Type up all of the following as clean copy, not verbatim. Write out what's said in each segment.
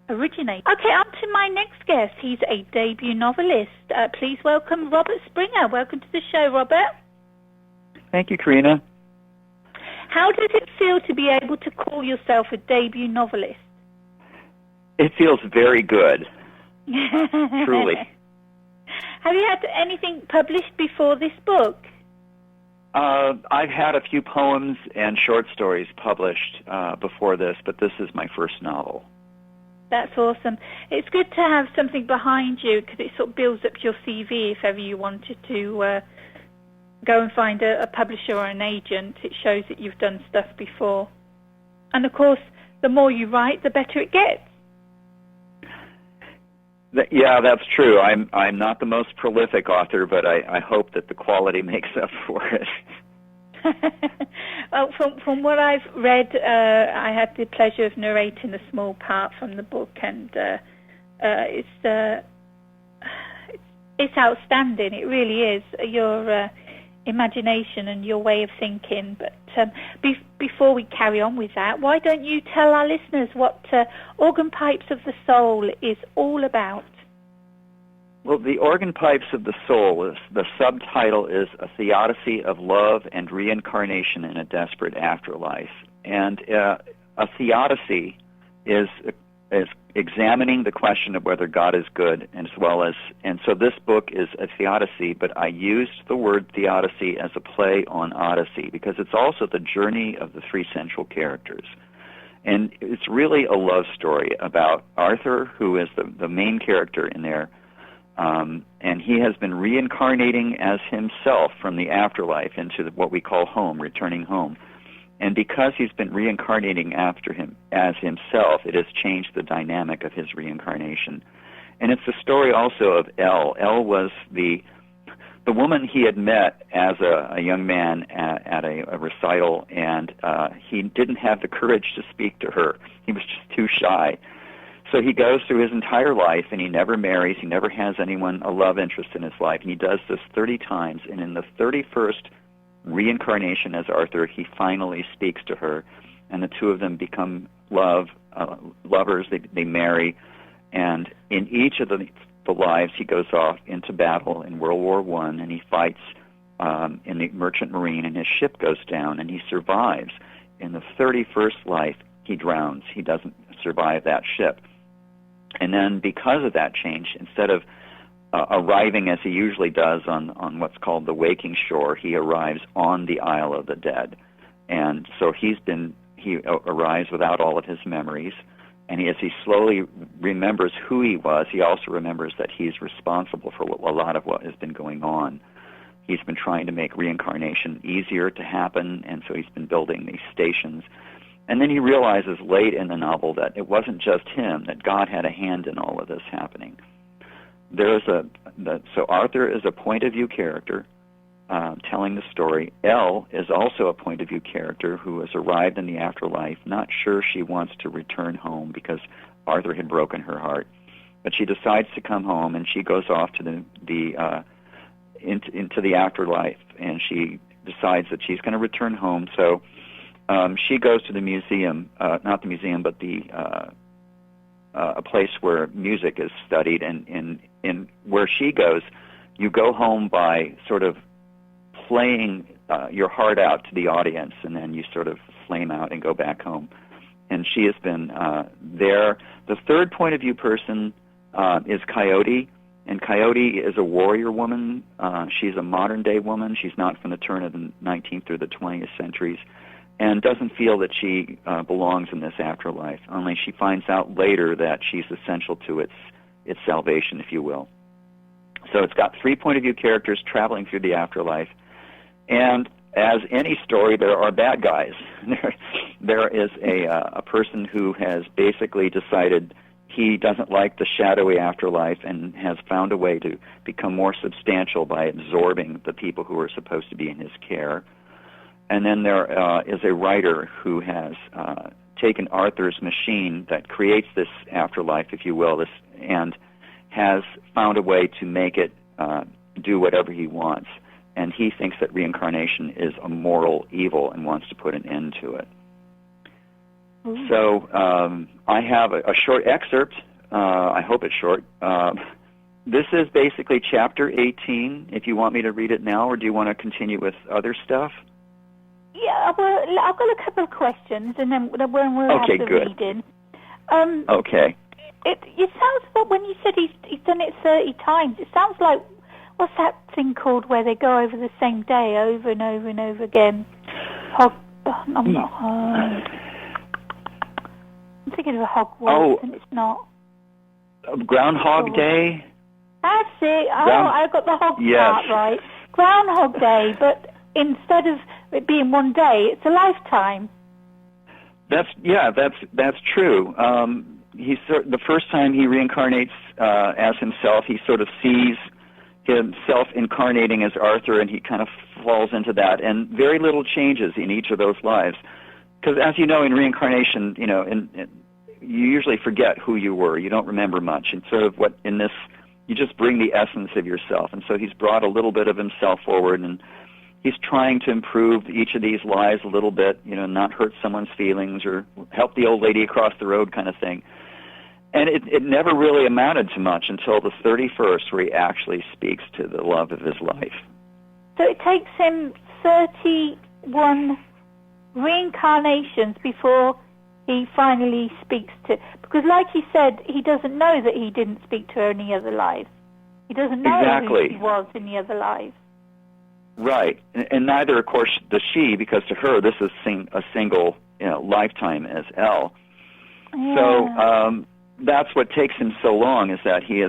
originate. Okay, on to my next guest. He's a debut novelist. Please welcome Robert Springer. Welcome to the show, Robert. Thank you, Karina. How does it feel to be able to call yourself a debut novelist? It feels very good, truly. Have you had anything published before this book? I've had a few poems and short stories published before this, but this is my first novel. That's awesome. It's good to have something behind you because it sort of builds up your CV if ever you wanted to go and find a publisher or an agent. It shows that you've done stuff before. And, of course, the more you write, the better it gets. Yeah, that's true. I'm not the most prolific author, but I hope that the quality makes up for it. Well, from what I've read, I had the pleasure of narrating a small part from the book, and it's outstanding. It really is. Your imagination and your way of thinking. But before we carry on with that, why don't you tell our listeners what Organ Pipes of the Soul is all about? Well, the Organ Pipes of the Soul, the subtitle is A Theodicy of Love and Reincarnation in a Desperate Afterlife. And a theodicy is examining the question of whether God is good, and so this book is a theodicy, but I used the word theodicy as a play on Odyssey because it's also the journey of the three central characters. And it's really a love story about Arthur, who is the main character in there, and he has been reincarnating as himself from the afterlife into what we call home, returning home. And because he's been reincarnating after him as himself, it has changed the dynamic of his reincarnation. And it's the story also of Elle. Elle was the woman he had met as a young man at a recital, and he didn't have the courage to speak to her. He was just too shy. So he goes through his entire life, and he never marries. He never has anyone, a love interest in his life. And he does this 30 times, and in the 31st reincarnation as Arthur, he finally speaks to her, and the two of them become lovers. They marry, and in each of the lives, he goes off into battle in World War I, and he fights in the merchant marine, and his ship goes down, and he survives. In the 31st life, he drowns. He doesn't survive that ship. And then because of that change, instead of arriving as he usually does on what's called the waking shore, he arrives on the Isle of the Dead. And so he arrives without all of his memories, and as he slowly remembers who he was, he also remembers that he's responsible for a lot of what has been going on. He's been trying to make reincarnation easier to happen, and so he's been building these stations. And then he realizes late in the novel that it wasn't just him, that God had a hand in all of this happening. So Arthur is a point-of-view character telling the story. Elle is also a point-of-view character who has arrived in the afterlife, not sure she wants to return home because Arthur had broken her heart. But she decides to come home, and she goes off to into the afterlife, and she decides that she's going to return home. So she goes to the museum, not the museum, but a place where music is studied, and in where she goes, you go home by sort of playing your heart out to the audience, and then you sort of flame out and go back home. And she has been there. The third point of view person is Coyote, and Coyote is a warrior woman. She's a modern day woman. She's not from the turn of the 19th or the 20th centuries, and doesn't feel that she belongs in this afterlife, only she finds out later that she's essential to its salvation, if you will. So it's got three point-of-view characters traveling through the afterlife, and as any story, there are bad guys. There is a person who has basically decided he doesn't like the shadowy afterlife and has found a way to become more substantial by absorbing the people who are supposed to be in his care. And then there is a writer who has taken Arthur's machine that creates this afterlife, if you will, and has found a way to make it do whatever he wants. And he thinks that reincarnation is a moral evil and wants to put an end to it. Ooh. So I have a short excerpt. I hope it's short. This is basically chapter 18, if you want me to read it now, or do you want to continue with other stuff? Yeah, well, I've got a couple of questions, and then when we'll have the reading. Okay. It sounds like when you said he's done it 30 times, it sounds like, what's that thing called where they go over the same day over and over and over again? I'm thinking of a Hogwarts, and it's not. Groundhog Day? That's it. I got the hog part right. Groundhog Day, but instead of it being one day, it's a lifetime. That's true. The first time he reincarnates as himself, he sort of sees himself incarnating as Arthur, and he kind of falls into that. And very little changes in each of those lives, because as you know, in reincarnation, you usually forget who you were. You don't remember much, and sort of what in this. You just bring the essence of yourself. And so he's brought a little bit of himself forward, and he's trying to improve each of these lives a little bit, not hurt someone's feelings or help the old lady across the road kind of thing. And it never really amounted to much until the 31st, where he actually speaks to the love of his life. So it takes him 31 reincarnations before he finally speaks to, because like he said, he doesn't know that he didn't speak to her in the other lives. He doesn't know who he was in the other lives. Right, and neither, of course, does she, because to her this is a single lifetime as L. Yeah. So that's what takes him so long, is that he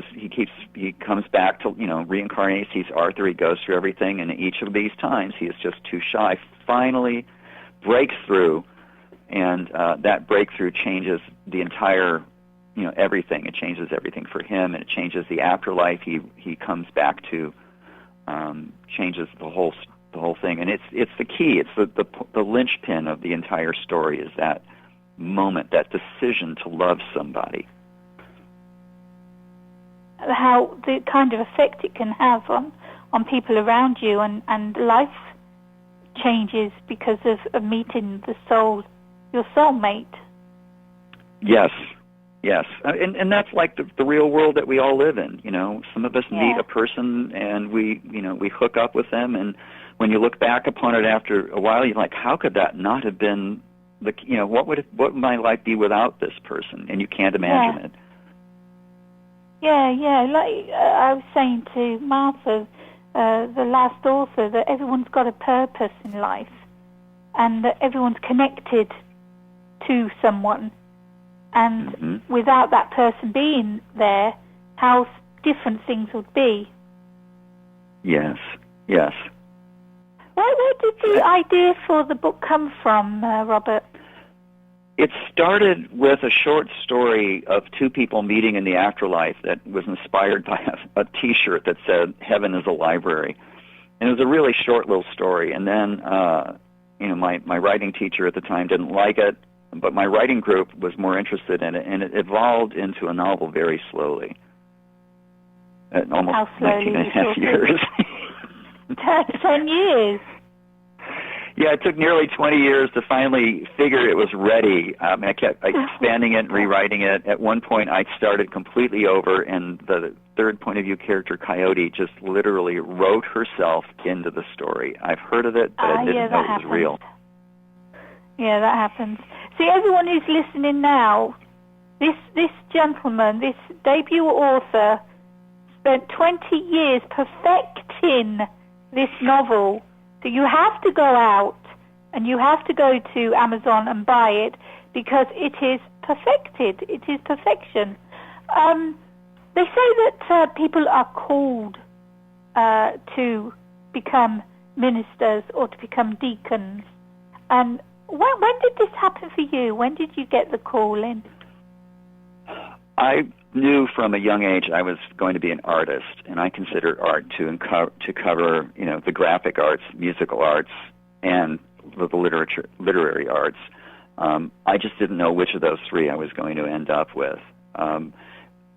comes back to reincarnates. He's Arthur. He goes through everything, and each of these times he is just too shy. Finally, breaks through. And that breakthrough changes the entire, everything. It changes everything for him, and it changes the afterlife he comes back to. Changes the whole thing, and it's the key. It's the linchpin of the entire story. Is that moment, that decision to love somebody. How the kind of effect it can have on people around you, and life changes because of meeting the soul. Your soulmate. Yes, and that's like the real world that we all live in. Some of us meet a person and we hook up with them, and when you look back upon it after a while, you're like, how could that not have been what would my life be without this person? And you can't imagine it. Yeah. Like I was saying to Martha, the last author, that everyone's got a purpose in life, and that everyone's connected to someone, and without that person being there, how different things would be. Yes. Where did the idea for the book come from, Robert? It started with a short story of two people meeting in the afterlife that was inspired by a T-shirt that said, "Heaven is a library." And it was a really short little story. And then, my writing teacher at the time didn't like it, but my writing group was more interested in it, and it evolved into a novel very slowly. Almost 19 and a half years. 10 years. Yeah, it took nearly 20 years to finally figure it was ready. I kept expanding it and rewriting it. At one point, I started completely over, and the third point of view character, Coyote, just literally wrote herself into the story. I've heard of it, but I didn't know it was real. Yeah, that happens. See, everyone who's listening now, this gentleman, this debut author, spent 20 years perfecting this novel. So you have to go out and you have to go to Amazon and buy it, because it is perfected. It is perfection. They say that people are called to become ministers or to become deacons. And when did this happen for you? When did you get the call in? I knew from a young age I was going to be an artist, and I considered art to cover, the graphic arts, musical arts, and the literary arts. I just didn't know which of those three I was going to end up with.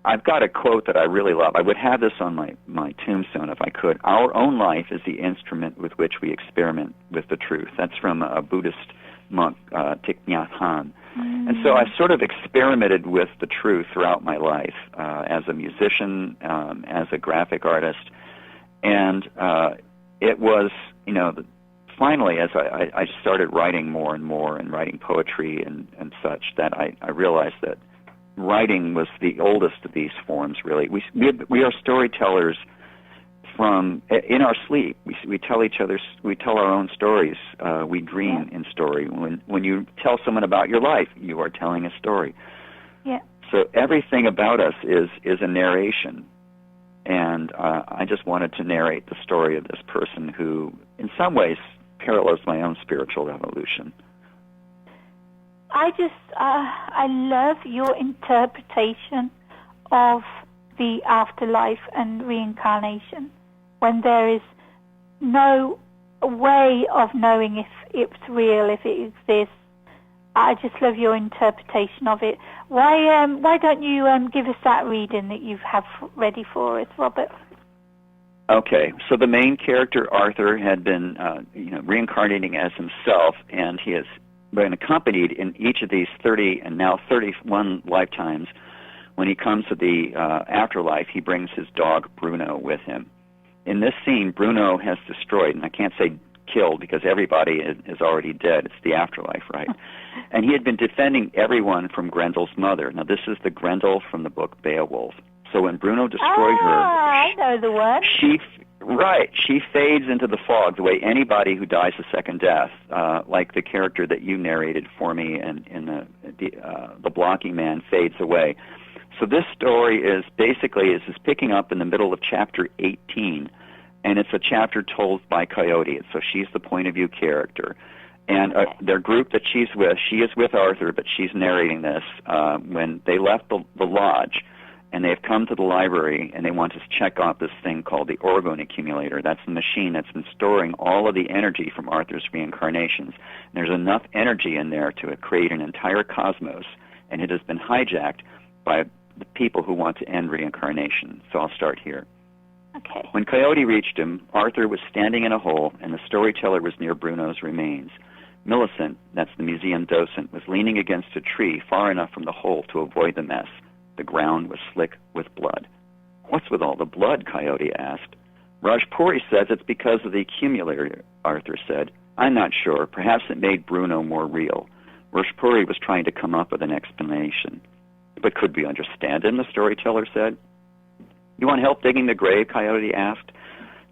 I've got a quote that I really love. I would have this on my tombstone if I could. Our own life is the instrument with which we experiment with the truth. That's from a Buddhist monk, Thich Nhat Hanh. And so I sort of experimented with the truth throughout my life as a musician, as a graphic artist. And it was, finally, as I started writing more and more and writing poetry and such, that I realized that writing was the oldest of these forms, really. We are storytellers in our sleep. We tell our own stories. We dream in story. When you tell someone about your life, you are telling a story. Yeah. So everything about us is a narration. And I just wanted to narrate the story of this person who, in some ways, parallels my own spiritual evolution. I love your interpretation of the afterlife and reincarnation, when there is no way of knowing if it's real, if it exists. I just love your interpretation of it. Why don't you give us that reading that you have ready for us, Robert? Okay, so the main character, Arthur, had been reincarnating as himself, and he has been accompanied in each of these 30 and now 31 lifetimes. When he comes to the afterlife, he brings his dog Bruno with him. In this scene, Bruno has destroyed, and I can't say killed because everybody is already dead. It's the afterlife, right? And he had been defending everyone from Grendel's mother. Now, this is the Grendel from the book Beowulf. So when Bruno destroyed her... I know the one. She fades into the fog the way anybody who dies a second death, like the character that you narrated for me in the Blocking Man fades away. So this story is picking up in the middle of chapter 18, and it's a chapter told by Coyote. So she's the point of view character. And their group that she is with Arthur, but she's narrating this when they left the lodge, and they've come to the library, and they want to check out this thing called the Orgone Accumulator. That's the machine that's been storing all of the energy from Arthur's reincarnations. And there's enough energy in there to create an entire cosmos, and it has been hijacked by the people who want to end reincarnation. So I'll start here. Okay. When Coyote reached him, Arthur was standing in a hole, and the storyteller was near Bruno's remains. Millicent, that's the museum docent, was leaning against a tree far enough from the hole to avoid the mess. The ground was slick with blood. "What's with all the blood?" Coyote asked. "Rajpuri says it's because of the accumulator," Arthur said. "I'm not sure. Perhaps it made Bruno more real." Rajpuri was trying to come up with an explanation. "But could we understand him?" the storyteller said. "You want help digging the grave?" Coyote asked.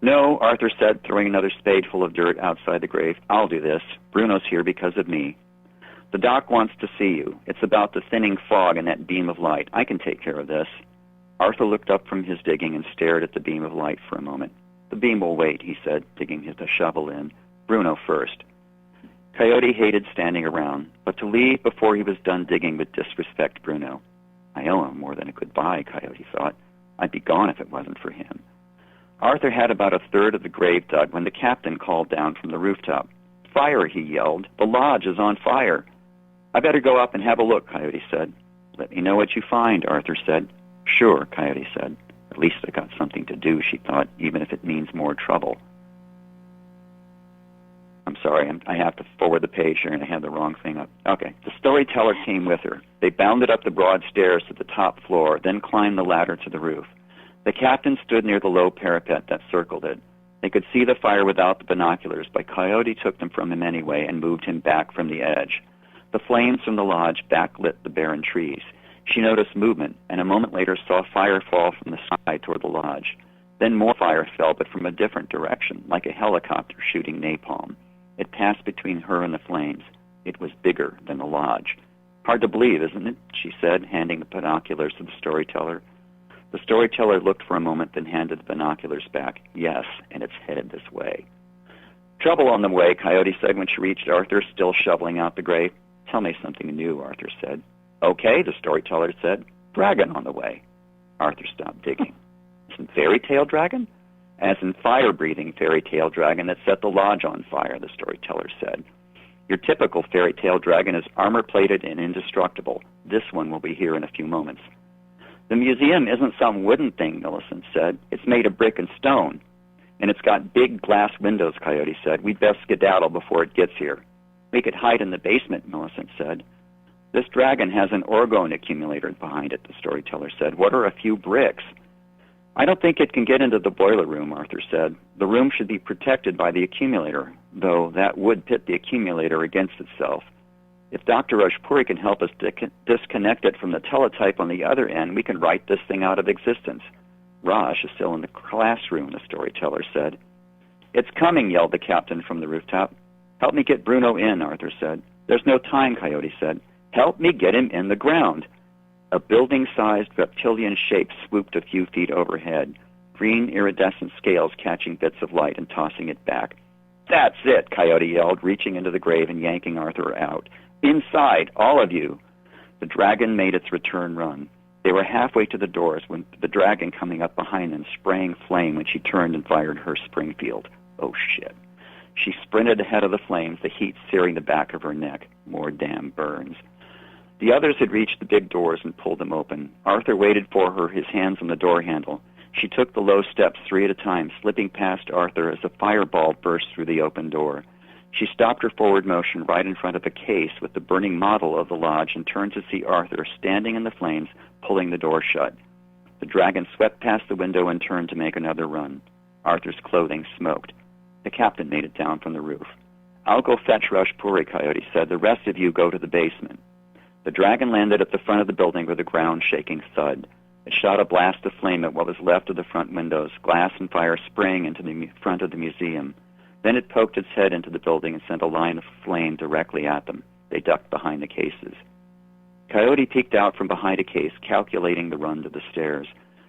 "No," Arthur said, throwing another spadeful of dirt outside the grave. "I'll do this. Bruno's here because of me." "The doc wants to see you. It's about the thinning fog and that beam of light. I can take care of this." Arthur looked up from his digging and stared at the beam of light for a moment. "The beam will wait," he said, digging the shovel in. "Bruno first." Coyote hated standing around, but to leave before he was done digging would disrespect Bruno. "I owe him more than a goodbye," Coyote thought. "I'd be gone if it wasn't for him." Arthur had about a third of the grave dug when the captain called down from the rooftop. "Fire," he yelled. "The lodge is on fire." "I better go up and have a look," Coyote said. "Let me know what you find," Arthur said. "Sure," Coyote said. "At least I got something to do," she thought, "even if it means more trouble." I'm sorry, I have to forward the page here, and I had the wrong thing up. Okay, the storyteller came with her. They bounded up the broad stairs to the top floor, then climbed the ladder to the roof. The captain stood near the low parapet that circled it. They could see the fire without the binoculars, but Coyote took them from him anyway and moved him back from the edge. The flames from the lodge backlit the barren trees. She noticed movement, and a moment later saw fire fall from the side toward the lodge. Then more fire fell, but from a different direction, like a helicopter shooting napalm. It passed between her and the flames. It was bigger than the lodge. "Hard to believe, isn't it?" she said, handing the binoculars to the storyteller. The storyteller looked for a moment, then handed the binoculars back. "Yes, and it's headed this way." "Trouble on the way," Coyote said when she reached Arthur, still shoveling out the grave. "Tell me something new," Arthur said. "Okay," the storyteller said. "Dragon on the way." Arthur stopped digging. "Some fairy tale dragon?" "As in fire-breathing fairy tale dragon that set the lodge on fire," the storyteller said. "Your typical fairy tale dragon is armor-plated and indestructible. This one will be here in a few moments." "The museum isn't some wooden thing," Millicent said. "It's made of brick and stone. And it's got big glass windows," Coyote said. "We'd best skedaddle before it gets here." "We could hide in the basement," Millicent said. This dragon has an orgone accumulator behind it, the storyteller said. What are a few bricks? I don't think it can get into the boiler room, Arthur said. The room should be protected by the accumulator, though that would pit the accumulator against itself. If Dr. Rajpuri can help us disconnect it from the teletype on the other end, we can write this thing out of existence. Raj is still in the classroom, the storyteller said. It's coming, yelled the captain from the rooftop. Help me get Bruno in, Arthur said. There's no time, Coyote said. Help me get him in the ground. A building-sized reptilian shape swooped a few feet overhead, green iridescent scales catching bits of light and tossing it back. That's it, Coyote yelled, reaching into the grave and yanking Arthur out. Inside, all of you. The dragon made its return run. They were halfway to the doors when the dragon coming up behind them sprang flame when she turned and fired her Springfield. Oh, shit. She sprinted ahead of the flames, the heat searing the back of her neck. More damn burns. The others had reached the big doors and pulled them open. Arthur waited for her, his hands on the door handle. She took the low steps 3 at a time, slipping past Arthur as a fireball burst through the open door. She stopped her forward motion right in front of a case with the burning model of the lodge and turned to see Arthur standing in the flames, pulling the door shut. The dragon swept past the window and turned to make another run. Arthur's clothing smoked. The captain made it down from the roof. I'll go fetch Rajpuri, Coyote said. The rest of you go to the basement. The dragon landed at the front of the building with a ground-shaking thud. It shot a blast of flame at what was left of the front windows. Glass and fire sprang into the front of the museum. Then it poked its head into the building and sent a line of flame directly at them. They ducked behind the cases. Coyote peeked out from behind a case, calculating the run to the stairs.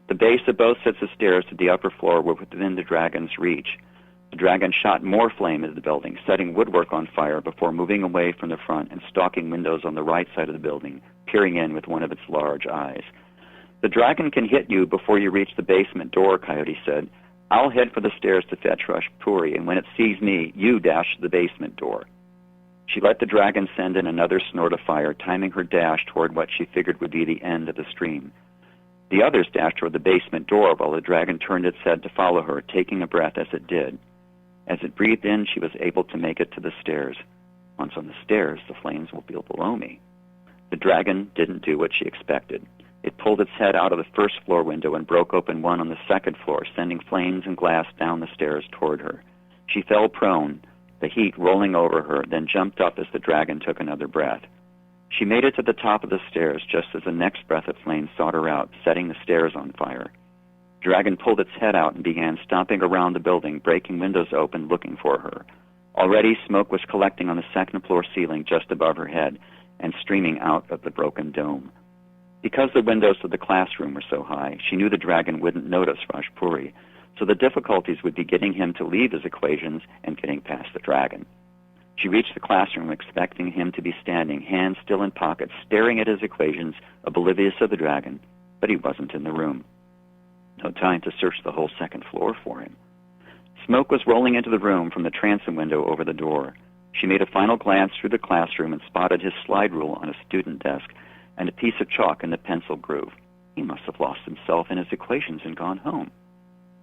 The base of both sets of stairs to the upper floor were within the dragon's reach. The dragon shot more flame into the building, setting woodwork on fire before moving away from the front and stalking windows on the right side of the building, peering in with one of its large eyes. The dragon can hit you before you reach the basement door, Coyote said. I'll head for the stairs to fetch Rajpuri, and when it sees me, you dash to the basement door. She let the dragon send in another snort of fire, timing her dash toward what she figured would be the end of the stream. The others dashed toward the basement door while the dragon turned its head to follow her, taking a breath as it did. As it breathed in, she was able to make it to the stairs. Once on the stairs, the flames will be below me. The dragon didn't do what she expected. It pulled its head out of the first floor window and broke open one on the second floor, sending flames and glass down the stairs toward her. She fell prone, the heat rolling over her, then jumped up as the dragon took another breath. She made it to the top of the stairs just as the next breath of flame sought her out, setting the stairs on fire. The dragon pulled its head out and began stomping around the building, breaking windows open, looking for her. Already, smoke was collecting on the second-floor ceiling just above her head and streaming out of the broken dome. Because the windows of the classroom were so high, she knew the dragon wouldn't notice Rajpuri, so the difficulties would be getting him to leave his equations and getting past the dragon. She reached the classroom expecting him to be standing, hands still in pockets, staring at his equations, oblivious of the dragon, but he wasn't in the room. No time to search the whole second floor for him. Smoke was rolling into the room from the transom window over the door. She made a final glance through the classroom and spotted his slide rule on a student desk and a piece of chalk in the pencil groove. He must have lost himself in his equations and gone home.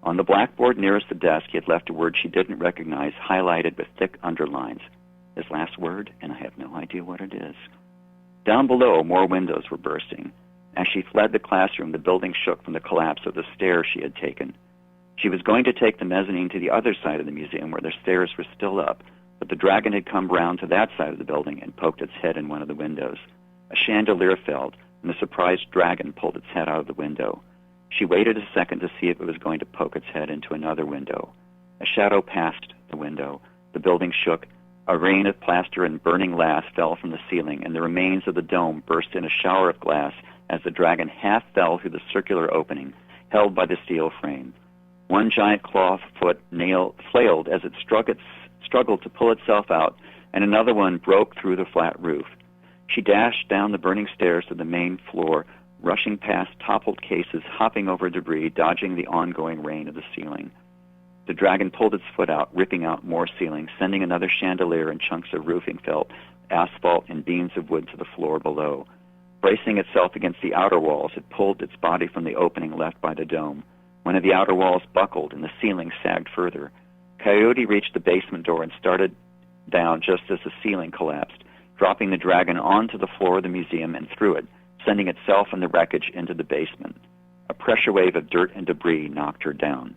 On the blackboard nearest the desk, he had left a word she didn't recognize, highlighted with thick underlines. His last word, and I have no idea what it is. Down below, more windows were bursting. As she fled the classroom, the building shook from the collapse of the stairs she had taken. She was going to take the mezzanine to the other side of the museum where the stairs were still up, but the dragon had come round to that side of the building and poked its head in one of the windows. A chandelier fell, and the surprised dragon pulled its head out of the window. She waited a second to see if it was going to poke its head into another window. A shadow passed the window. The building shook. A rain of plaster and burning glass fell from the ceiling, and the remains of the dome burst in a shower of glass as the dragon half fell through the circular opening, held by the steel frame. One giant claw foot nail flailed as it struggled to pull itself out, and another one broke through the flat roof. She dashed down the burning stairs to the main floor, rushing past toppled cases, hopping over debris, dodging the ongoing rain of the ceiling. The dragon pulled its foot out, ripping out more ceiling, sending another chandelier and chunks of roofing felt, asphalt, and beams of wood to the floor below. Bracing itself against the outer walls, it pulled its body from the opening left by the dome. One of the outer walls buckled, and the ceiling sagged further. Coyote reached the basement door and started down just as the ceiling collapsed. dropping the dragon onto the floor of the museum and through it, sending itself and the wreckage into the basement. A pressure wave of dirt and debris knocked her down.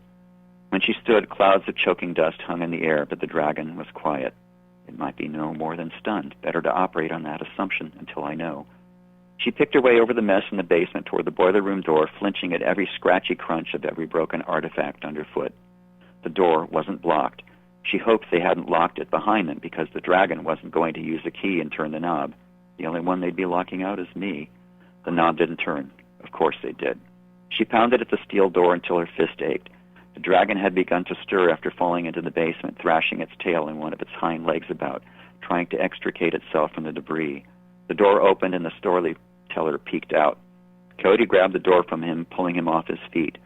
When she stood, clouds of choking dust hung in the air, but the dragon was quiet. It might be no more than stunned. Better to operate on that assumption until I know. She picked her way over the mess in the basement toward the boiler room door, flinching at every scratchy crunch of every broken artifact underfoot. The door wasn't blocked. She hoped they hadn't locked it behind them because the dragon wasn't going to use the key and turn the knob. The only one they'd be locking out is me. The knob didn't turn. Of course they did. She pounded at the steel door until her fist ached. The dragon had begun to stir after falling into the basement, thrashing its tail and one of its hind legs about, trying to extricate itself from the debris. The door opened and the storyteller peeked out. Coyote grabbed the door from him, pulling him off his feet.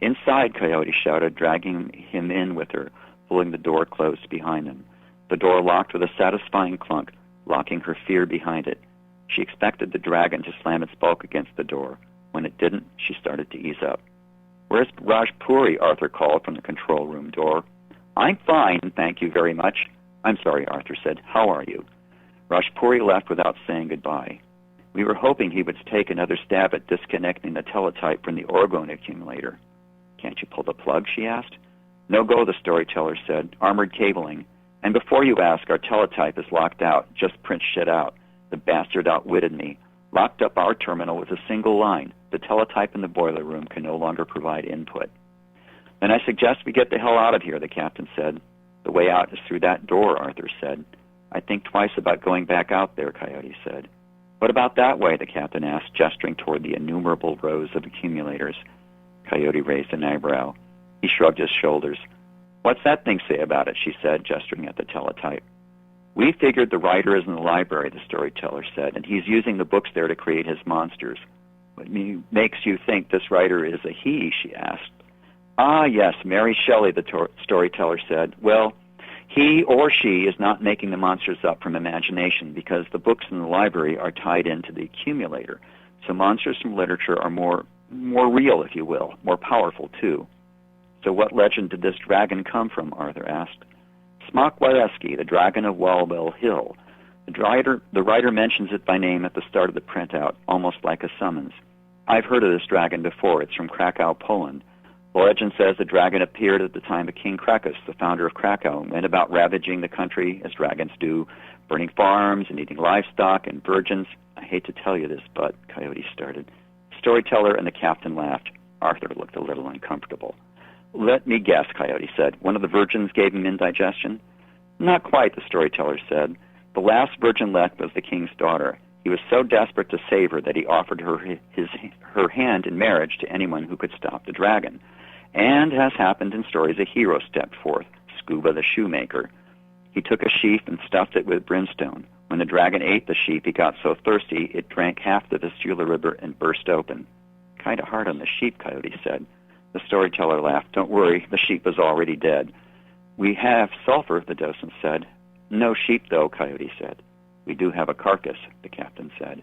"Inside," Coyote shouted, dragging him in with her, pulling the door closed behind them. The door locked with a satisfying clunk, locking her fear behind it. She expected the dragon to slam its bulk against the door. When it didn't, she started to ease up. "Where's Rajpuri?" Arthur called from the control room door. "I'm fine, thank you very much." "I'm sorry," Arthur said. "How are you?" Rajpuri left without saying goodbye. "We were hoping he would take another stab at disconnecting the teletype from the orgone accumulator." "Can't you pull the plug?" she asked. "No go," the storyteller said. "Armored cabling. And before you ask, our teletype is locked out. Just print shit out. The bastard outwitted me. Locked up our terminal with a single line. The teletype in the boiler room can no longer provide input." "Then I suggest we get the hell out of here," the captain said. "The way out is through that door," Arthur said. "I think twice about going back out there," Coyote said. "What about that way?" the captain asked, gesturing toward the innumerable rows of accumulators. Coyote raised an eyebrow. He shrugged his shoulders. "What's that thing say about it?" she said, gesturing at the teletype. "We figured the writer is in the library," the storyteller said, "and he's using the books there to create his monsters." "What makes you think this writer is a he?" she asked. "Ah, yes, Mary Shelley," the storyteller said. "Well, he or she is not making the monsters up from imagination because the books in the library are tied into the accumulator. So monsters from literature are more real, if you will, more powerful, too." "So what legend did this dragon come from?" Arthur asked. "Smock Wareski, the dragon of Walwell Hill. The writer mentions it by name at the start of the printout, almost like a summons. I've heard of this dragon before. It's from Krakow, Poland. The legend says the dragon appeared at the time of King Krakus, the founder of Krakow, and went about ravaging the country, as dragons do, burning farms and eating livestock and virgins. I hate to tell you this, but," Coyote started. The storyteller and the captain laughed. Arthur looked a little uncomfortable. "Let me guess," Coyote said. "One of the virgins gave him indigestion?" "Not quite," the storyteller said. "The last virgin left was the king's daughter. He was so desperate to save her that he offered her her hand in marriage to anyone who could stop the dragon. And, as happened in stories, a hero stepped forth, Scuba the shoemaker. He took a sheaf and stuffed it with brimstone. When the dragon ate the sheep, he got so thirsty it drank half the Vistula River and burst open." "Kind of hard on the sheep," Coyote said. The storyteller laughed. "Don't worry, the sheep was already dead." "We have sulfur," the docent said. "No sheep, though," Coyote said. "We do have a carcass," the captain said.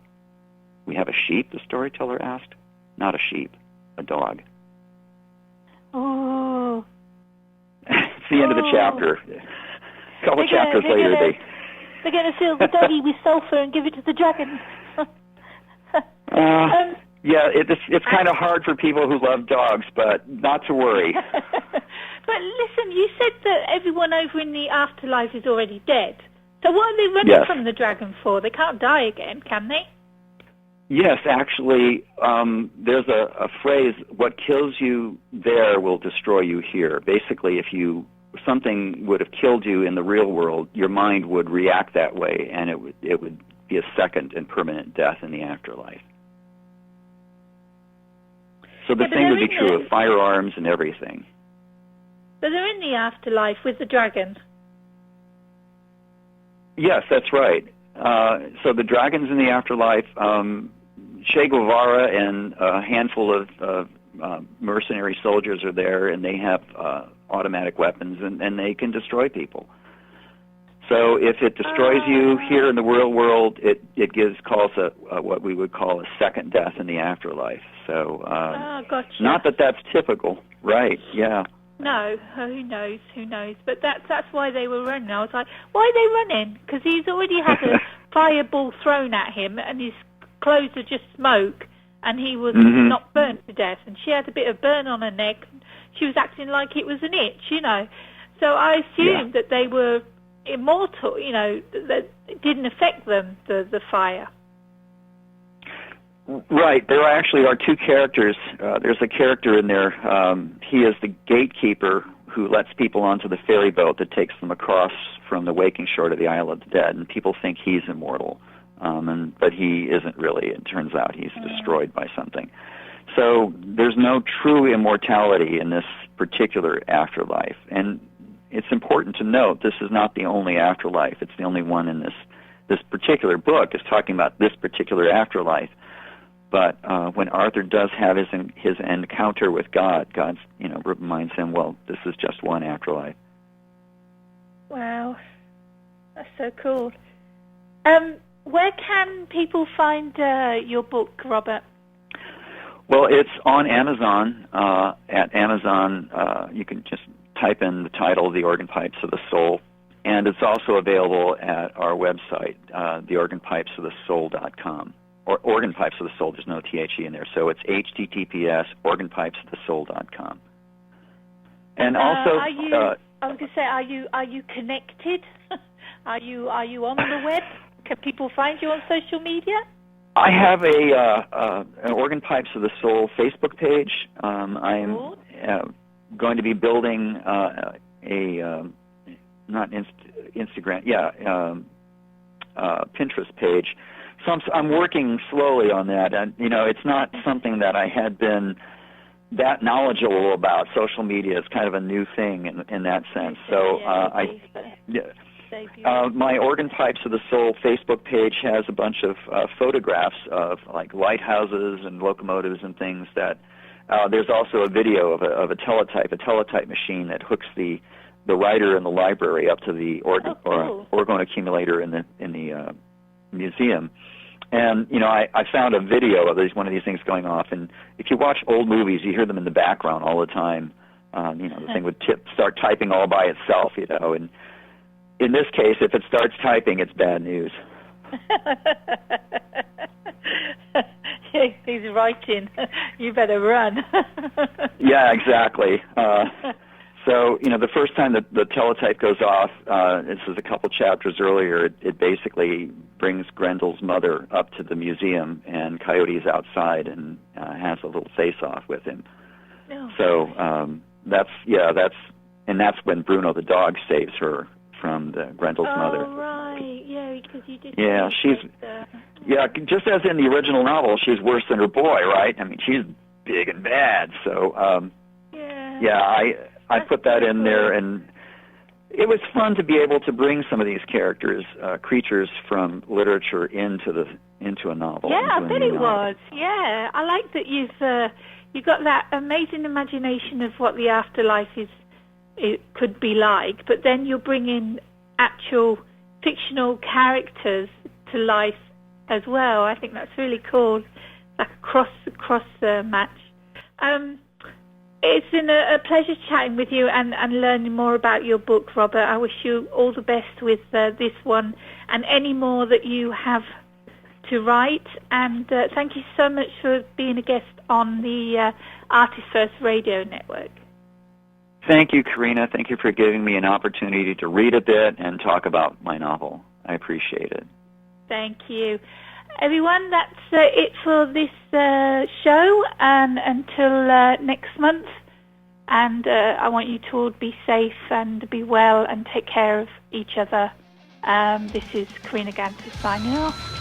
"We have a sheep?" the storyteller asked. "Not a sheep, a dog." Oh. It's the end of the chapter. A couple chapters later, they're going to fill the doggy with sulfur and give it to the dragon. Yeah, it's kind of hard for people who love dogs, but not to worry. But listen, you said that everyone over in the afterlife is already dead. So what are they running from the dragon for? They can't die again, can they? Yes, actually, there's a phrase, "What kills you there will destroy you here." Basically, if something would have killed you in the real world, your mind would react that way, and it would be a second and permanent death in the afterlife. So the same would be true of firearms and everything. But they're in the afterlife with the dragon. Yes, that's right. So the dragon's in the afterlife. Che Guevara and a handful of mercenary soldiers are there, and they have automatic weapons, and they can destroy people. So if it destroys you here in the real world, it calls what we would call a second death in the afterlife. So gotcha. Not that that's typical, right? Yeah. No, who knows? Who knows? But that's why they were running. I was like, why are they running? Because he's already had a fireball thrown at him, and his clothes are just smoke, and he was not burnt to death. And she had a bit of burn on her neck. And she was acting like it was an itch, you know. So I assumed that they were immortal, you know, that it didn't affect them, the fire. Right. There actually are two characters. There's a character in there. He is the gatekeeper who lets people onto the ferry boat that takes them across from the waking shore to the Isle of the Dead, and people think he's immortal, but he isn't really. It turns out he's destroyed by something. So there's no true immortality in this particular afterlife, and it's important to note this is not the only afterlife. It's the only one in this particular book is talking about this particular afterlife. But when Arthur does have his encounter with God, reminds him, well, this is just one afterlife. Wow, that's so cool. Where can people find your book, Robert? Well, it's on Amazon. At Amazon, you can just type in the title, The Organ Pipes of the Soul, and it's also available at our website, theorganpipesofthesoul.com. Or Organ Pipes of the Soul, there's no THE in there, so it's https organpipesofthesoul.com. And also, I was going to say, are you connected? Are you on the web? Can people find you on social media? I have an Organ Pipes of the Soul Facebook page. I'm going to be building Pinterest page. So I'm working slowly on that, and it's not something that I had been that knowledgeable about. Social media is kind of a new thing in that sense. So my Organ Pipes of the Soul Facebook page has a bunch of photographs of like lighthouses and locomotives and things. That there's also a video of a teletype machine that hooks the writer in the library up to the orgone accumulator in the museum. And I found a video of one of these things going off, and if you watch old movies, you hear them in the background all the time. The thing would start typing all by itself, and in this case, if it starts typing, it's bad news. He's writing. You better run. Yeah, exactly. So, the first time that the teletype goes off, this is a couple chapters earlier, it basically brings Grendel's mother up to the museum, and Coyote's outside and has a little face-off with him. Oh. So that's when Bruno the dog saves her from Grendel's mother. Oh, right, yeah, because you did. Yeah, just as in the original novel, she's worse than her boy, right? I mean, she's big and bad, so, I put that in there, and it was fun to be able to bring some of these characters, creatures from literature into a novel. Yeah, I bet it was. Yeah, I like that you've got that amazing imagination of what the afterlife could be like, but then you're bringing actual fictional characters to life as well. I think that's really cool, like a cross match. It's been a pleasure chatting with you and learning more about your book, Robert. I wish you all the best with this one and any more that you have to write. And thank you so much for being a guest on the Artist First Radio Network. Thank you, Karina. Thank you for giving me an opportunity to read a bit and talk about my novel. I appreciate it. Thank you. Everyone, that's it for this show, and until next month. And I want you to all be safe and be well and take care of each other. This is Karina Ganter signing off.